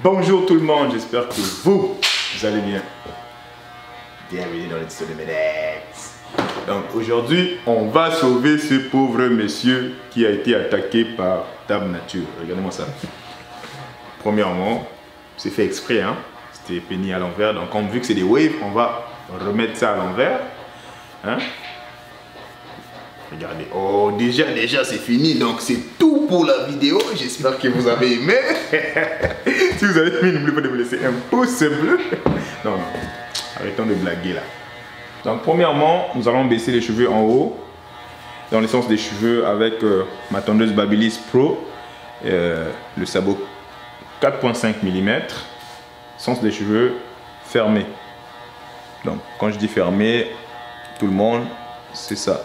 Bonjour tout le monde, j'espère que vous allez bien. Bienvenue dans l'édition de Medex. Donc aujourd'hui, on va sauver ce pauvre monsieur qui a été attaqué par Dame Nature. Regardez-moi ça. Premièrement, c'est fait exprès, hein. C'était peigné à l'envers. Donc vu que c'est des waves, on va remettre ça à l'envers. Hein? Regardez, oh déjà c'est fini, donc c'est tout pour la vidéo, j'espère que vous avez aimé. Si vous avez aimé, n'oubliez pas de me laisser un pouce bleu. Non, arrêtons de blaguer là. Donc premièrement, nous allons baisser les cheveux en haut, dans le sens des cheveux avec ma tondeuse Babyliss Pro, le sabot 4.5 mm, sens des cheveux fermés. Donc quand je dis fermé, tout le monde, c'est ça.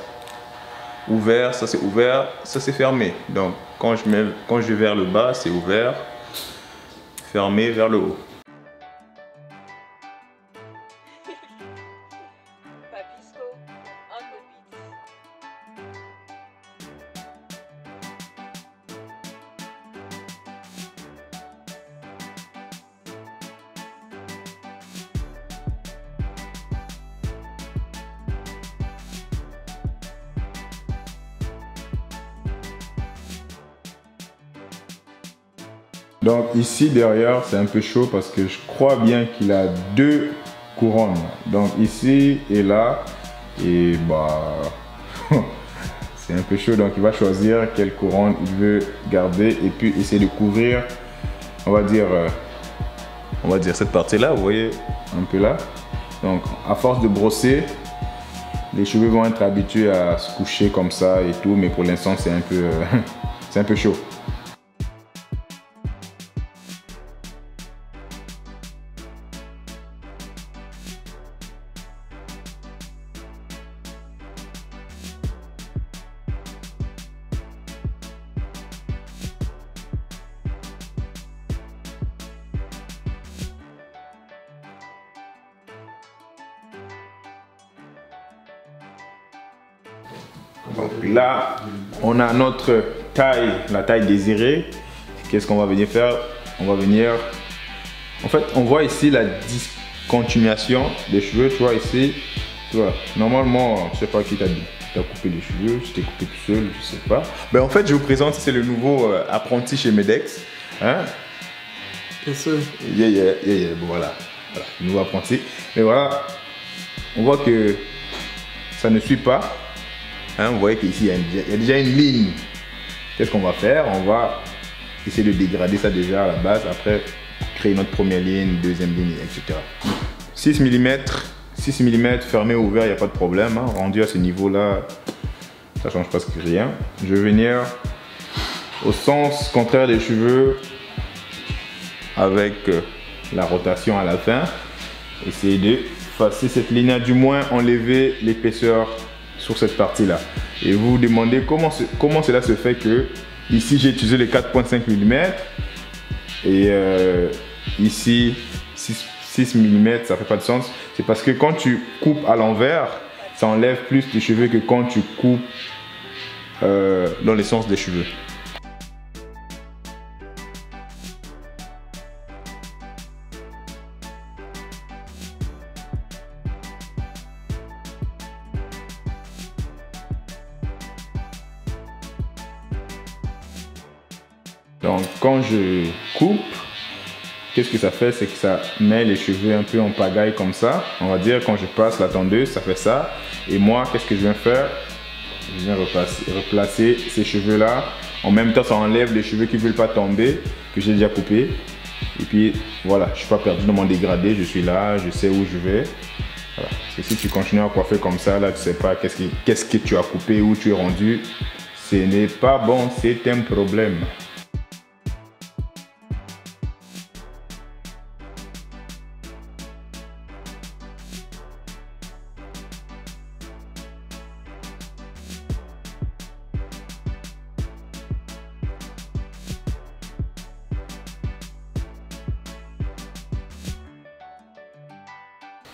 Ouvert, ça c'est ouvert, ça c'est fermé. Donc quand je vais vers le bas, c'est ouvert, fermé vers le haut. Donc ici derrière c'est un peu chaud parce que je crois bien qu'il a deux couronnes. Donc ici et là, et bah c'est un peu chaud, donc il va choisir quelle couronne il veut garder et puis essayer de couvrir, on va dire cette partie là, vous voyez un peu là. Donc à force de brosser, les cheveux vont être habitués à se coucher comme ça et tout, mais pour l'instant c'est un peu c'est un peu chaud. Donc là, on a notre taille, la taille désirée. Qu'est-ce qu'on va venir faire? On va venir... En fait, on voit ici la discontinuation des cheveux. Tu vois ici, tu vois, normalement, je sais pas qui t'a coupé les cheveux, je t'ai coupé tout seul, je sais pas. Ben en fait, je vous présente, c'est le nouveau apprenti chez Medex. Hein? Qu'est-ce que Bon, voilà, le nouveau apprenti. Mais voilà, on voit que ça ne suit pas. Hein, vous voyez qu'ici il y a déjà une ligne. Qu'est-ce qu'on va faire? On va essayer de dégrader ça déjà à la base, après créer notre première ligne, deuxième ligne, etc. 6 mm fermé ou ouvert, il n'y a pas de problème. Hein. Rendu à ce niveau-là, ça ne change presque rien. Je vais venir au sens contraire des cheveux avec la rotation à la fin. Essayer de passer cette ligne, du moins enlever l'épaisseur sur cette partie là, et vous vous demandez comment cela se fait que ici j'ai utilisé les 4.5 mm et ici 6 mm, ça fait pas de sens. C'est parce que quand tu coupes à l'envers, ça enlève plus de cheveux que quand tu coupes dans le sens des cheveux. Donc quand je coupe, qu'est-ce que ça fait? C'est que ça met les cheveux un peu en pagaille comme ça. On va dire quand je passe la tondeuse, ça fait ça. Et moi, qu'est-ce que je viens faire? Je viens replacer ces cheveux là. En même temps, ça enlève les cheveux qui ne veulent pas tomber, que j'ai déjà coupé. Et puis voilà, je ne suis pas perdu dans mon dégradé, je suis là, je sais où je vais. Voilà. Parce que si tu continues à coiffer comme ça, là tu ne sais pas qu'est-ce que tu as coupé, où tu es rendu. Ce n'est pas bon, c'est un problème.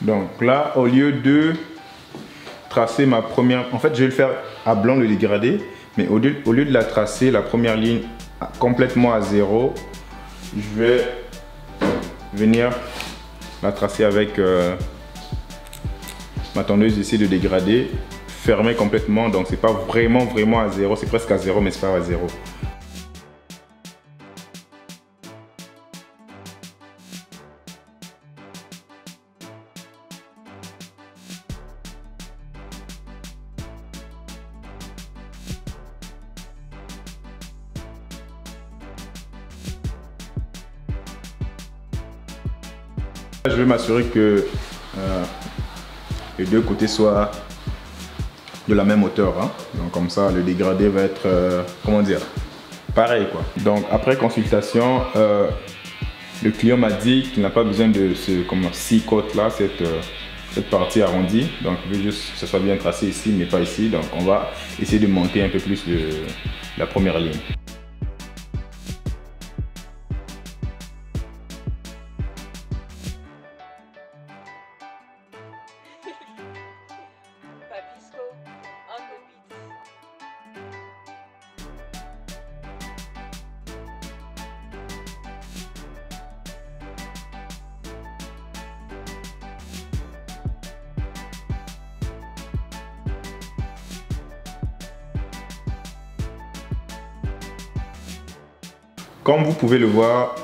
Donc là, au lieu de tracer ma première... En fait, je vais le faire à blanc le dégradé, mais au lieu de la tracer, la première ligne complètement à zéro, je vais venir la tracer avec ma tondeuse ici de dégradé, fermée complètement, donc c'est pas vraiment à zéro, c'est presque à zéro mais c'est pas à zéro. Je vais m'assurer que les deux côtés soient de la même hauteur, hein. Donc comme ça le dégradé va être comment dire, pareil quoi. Donc après consultation, le client m'a dit qu'il n'a pas besoin de ce six côtes là, cette partie arrondie. Donc il veut juste que ce soit bien tracé ici mais pas ici. Donc on va essayer de monter un peu plus la première ligne. Comme vous pouvez le voir,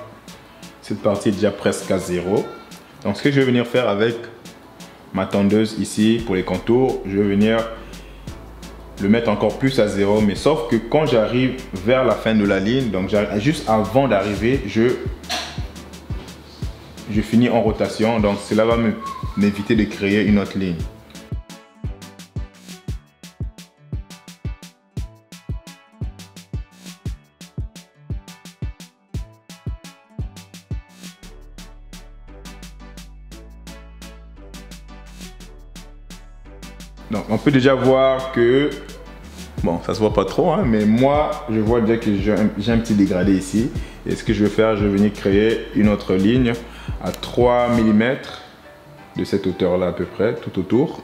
cette partie est déjà presque à zéro. Donc ce que je vais venir faire avec ma tondeuse ici pour les contours, je vais venir le mettre encore plus à zéro. Mais sauf que quand j'arrive vers la fin de la ligne, donc juste avant d'arriver, je finis en rotation. Donc cela va m'éviter de créer une autre ligne. Donc on peut déjà voir que, bon ça se voit pas trop, hein, mais moi je vois déjà que j'ai un petit dégradé ici. Et ce que je vais faire, je vais venir créer une autre ligne à 3 mm de cette hauteur là à peu près, tout autour.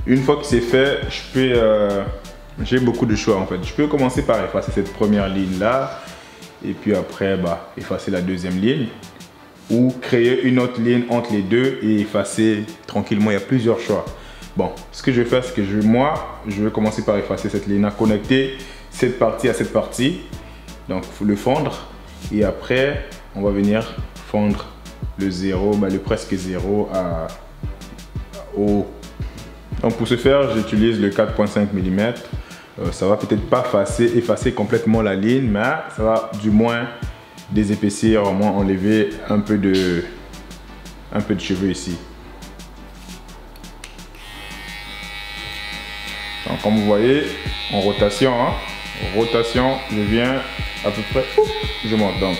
Une fois que c'est fait, j'ai beaucoup de choix en fait. Je peux commencer par effacer cette première ligne là et puis après effacer la deuxième ligne ou créer une autre ligne entre les deux et effacer tranquillement. Il y a plusieurs choix. Bon, ce que je vais faire, c'est que je vais commencer par effacer cette ligne, connecter cette partie à cette partie. Donc, il faut le fondre et après, on va venir fondre le zéro, le presque zéro au. Donc pour ce faire, j'utilise le 4.5 mm. Ça va peut-être pas effacer complètement la ligne, mais ça va du moins désépaissir, au moins enlever un peu de cheveux ici. Donc comme vous voyez, en rotation, je viens à peu près, je monte donc.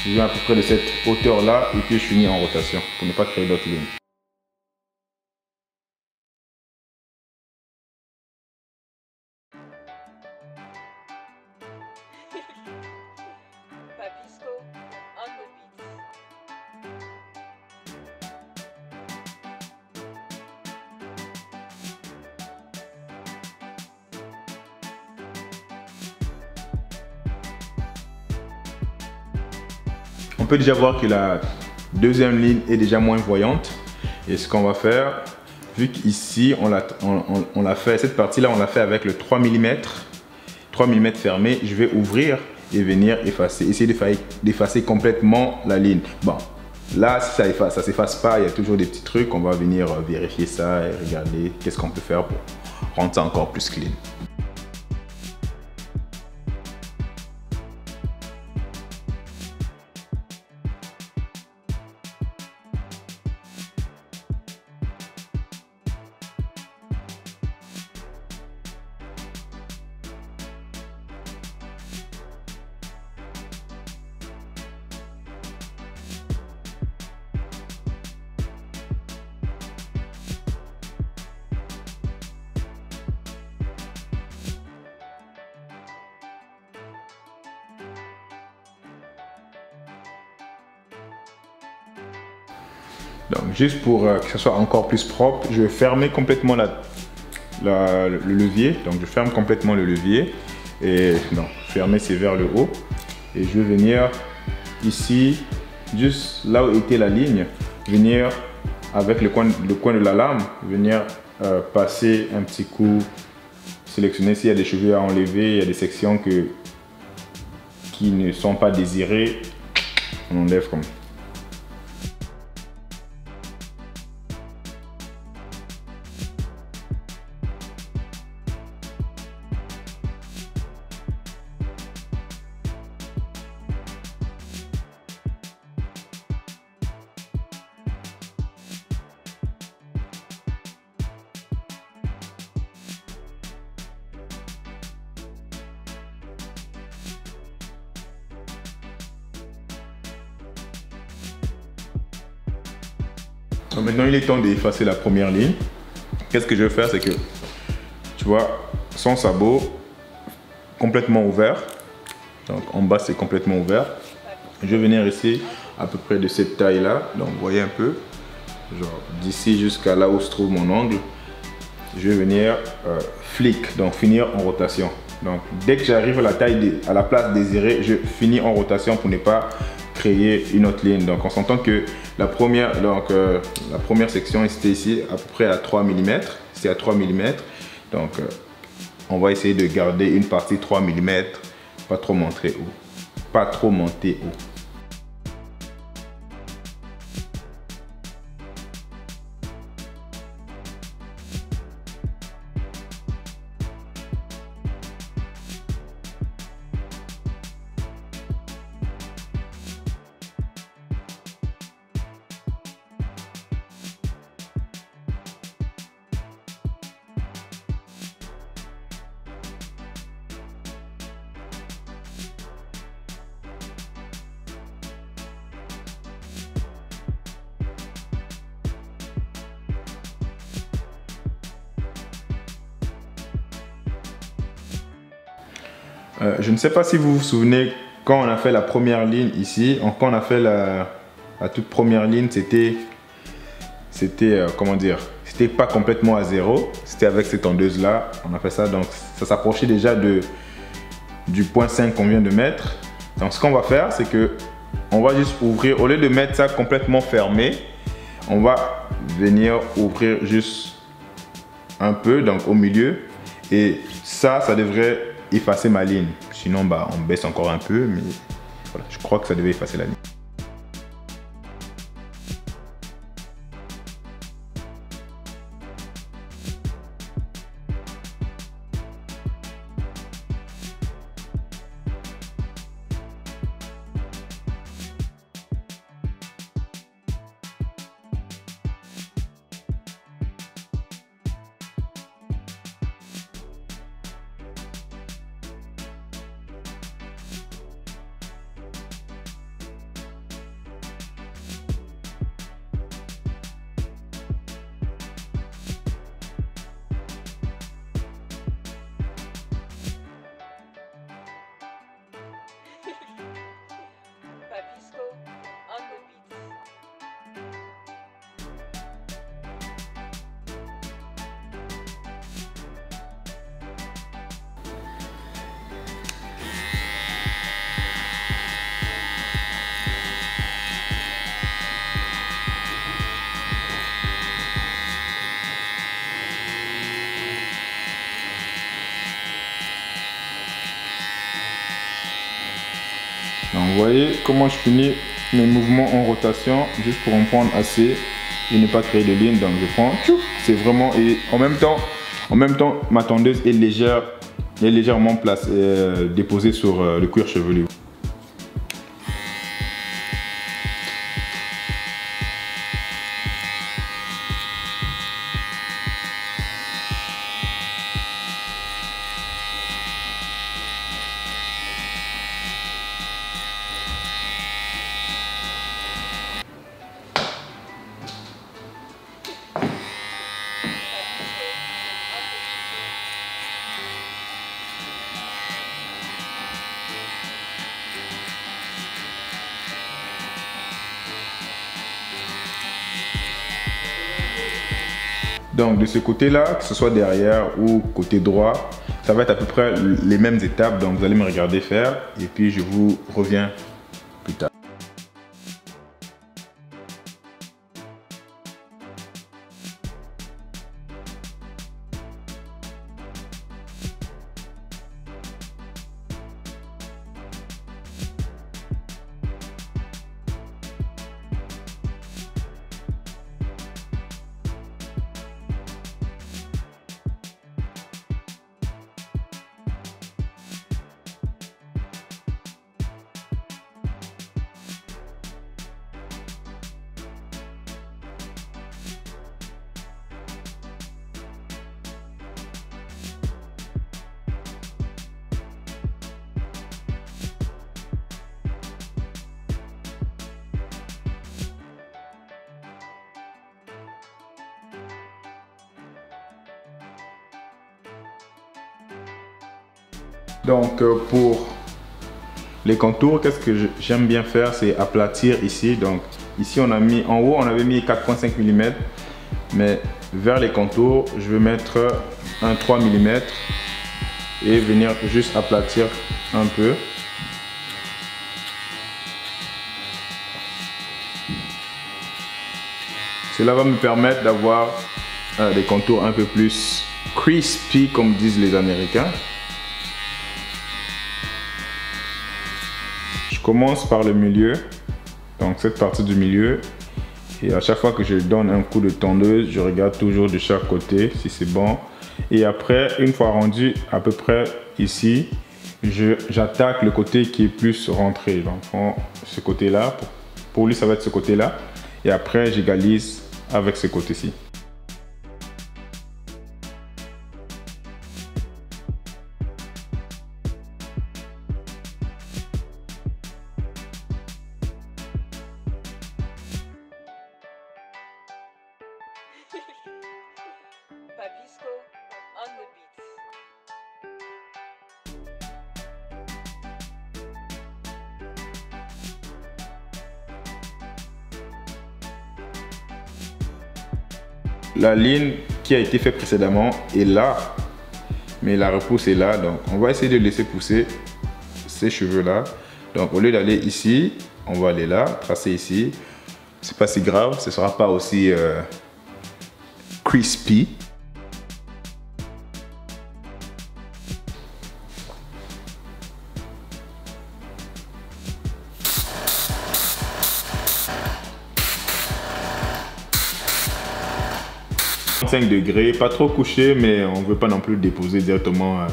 Je viens à peu près de cette hauteur là et puis je finis en rotation pour ne pas créer d'autres lignes. On peut déjà voir que la deuxième ligne est déjà moins voyante. Et ce qu'on va faire, vu qu'ici on l'a fait, cette partie là on l'a fait avec le 3 mm fermé, je vais ouvrir et venir effacer, essayer d'effacer complètement la ligne. Bon, là si ça s'efface pas, il y a toujours des petits trucs, on va venir vérifier ça et regarder qu'est-ce qu'on peut faire pour rendre ça encore plus clean. Donc juste pour que ce soit encore plus propre, je vais fermer complètement le levier. Donc je ferme complètement le levier. Et non, fermer c'est vers le haut. Et je vais venir ici, juste là où était la ligne, venir avec le coin de la lame, venir passer un petit coup, sélectionner s'il y a des cheveux à enlever, il y a des sections qui ne sont pas désirées, on enlève comme ça. Donc maintenant il est temps d'effacer la première ligne. Qu'est-ce que je vais faire, c'est que tu vois son sabot complètement ouvert. Donc en bas c'est complètement ouvert. Je vais venir ici à peu près de cette taille là. Donc vous voyez un peu, genre d'ici jusqu'à là où se trouve mon ongle. Je vais venir flick, donc finir en rotation. Donc dès que j'arrive à la place désirée, je finis en rotation pour ne pas créer une autre ligne. Donc on s'entend que la première section c'était ici à peu près à 3 mm. C'est à 3 mm. Donc on va essayer de garder une partie 3 mm, pas trop monter haut. Pas trop monter haut. Je ne sais pas si vous vous souvenez, quand on a fait la première ligne ici, quand on a fait la toute première ligne, c'était comment dire, c'était pas complètement à zéro, c'était avec cette tondeuse là, on a fait ça, donc ça s'approchait déjà du point 5 qu'on vient de mettre. Donc ce qu'on va faire, c'est que on va juste ouvrir, au lieu de mettre ça complètement fermé, on va venir ouvrir juste un peu, donc au milieu, et ça devrait effacer ma ligne. Sinon bah on baisse encore un peu, mais voilà, je crois que ça devait effacer la ligne. Donc vous voyez comment je finis mes mouvements en rotation, juste pour en prendre assez et ne pas créer de ligne. Donc je prends, c'est vraiment, et en même temps ma tondeuse est légèrement déposée sur le cuir chevelu. Donc de ce côté-là, que ce soit derrière ou côté droit, ça va être à peu près les mêmes étapes. Donc vous allez me regarder faire et puis je vous reviens plus tard. Donc pour les contours, qu'est-ce que j'aime bien faire, c'est aplatir ici. Donc ici on a mis, en haut on avait mis 4,5 mm, mais vers les contours je vais mettre un 3 mm et venir juste aplatir un peu. Cela va me permettre d'avoir des contours un peu plus crispy comme disent les Américains. Je commence par le milieu, donc cette partie du milieu, et à chaque fois que je donne un coup de tondeuse, je regarde toujours de chaque côté si c'est bon. Et après, une fois rendu à peu près ici, j'attaque le côté qui est plus rentré. Donc ce côté-là, pour lui ça va être ce côté-là, et après j'égalise avec ce côté-ci. Papisco on the beat. La ligne qui a été faite précédemment est là, mais la repousse est là. Donc on va essayer de laisser pousser ces cheveux là. Donc au lieu d'aller ici, on va aller là, tracer ici. C'est pas si grave, ce sera pas aussi crispy. Degrés, pas trop couché, mais on veut pas non plus le déposer directement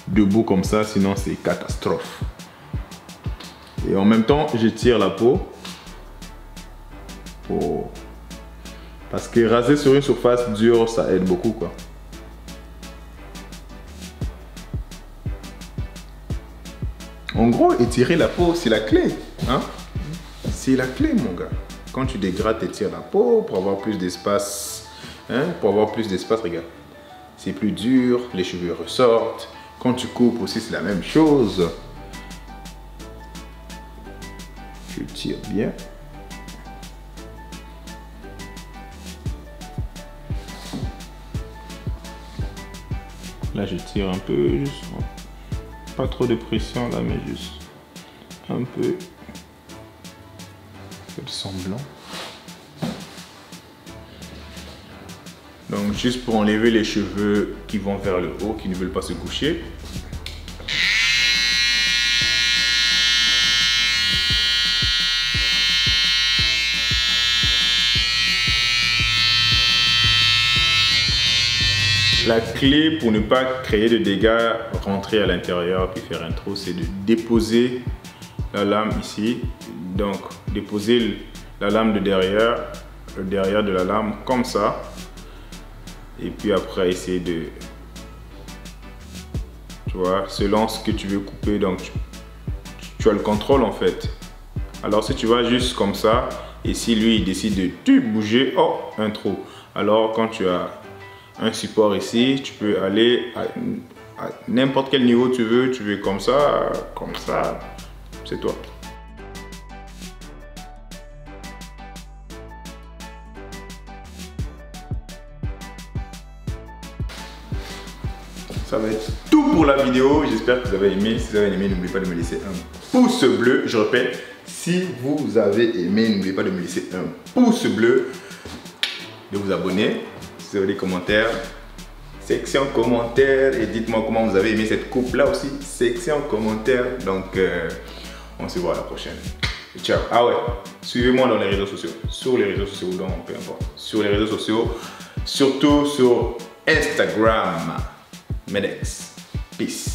debout comme ça, sinon c'est catastrophe. Et en même temps, je tire la peau parce que raser sur une surface dure, ça aide beaucoup quoi. En gros, étirer la peau, c'est la clé, hein? C'est la clé, mon gars. Quand tu dégrades, étires la peau pour avoir plus d'espace. Hein, pour avoir plus d'espace, regarde, c'est plus dur, les cheveux ressortent. Quand tu coupes aussi, c'est la même chose. Je tire bien. Là, je tire un peu, juste, pas trop de pression là, mais juste un peu. Fait semblant. Donc juste pour enlever les cheveux qui vont vers le haut, qui ne veulent pas se coucher. La clé pour ne pas créer de dégâts, rentrer à l'intérieur puis faire un trou, c'est de déposer la lame ici. Donc déposer la lame de derrière, le derrière de la lame comme ça. Et puis après essayer de, tu vois, selon ce que tu veux couper, donc tu as le contrôle en fait. Alors si tu vas juste comme ça, et si lui il décide de tout bouger, oh, un trou. Alors quand tu as un support ici, tu peux aller à n'importe quel niveau tu veux comme ça, c'est toi. ça va être tout pour la vidéo. J'espère que vous avez aimé. Si vous avez aimé, n'oubliez pas de me laisser un pouce bleu. Je répète, si vous avez aimé, n'oubliez pas de me laisser un pouce bleu, de vous abonner. Si vous avez des commentaires, section commentaires, et dites-moi comment vous avez aimé cette coupe là aussi, section commentaires. Donc on se voit à la prochaine. Ciao. Ah ouais, suivez-moi dans les réseaux sociaux, sur les réseaux sociaux, donc peu importe, sur les réseaux sociaux, surtout sur Instagram. Medex. Peace.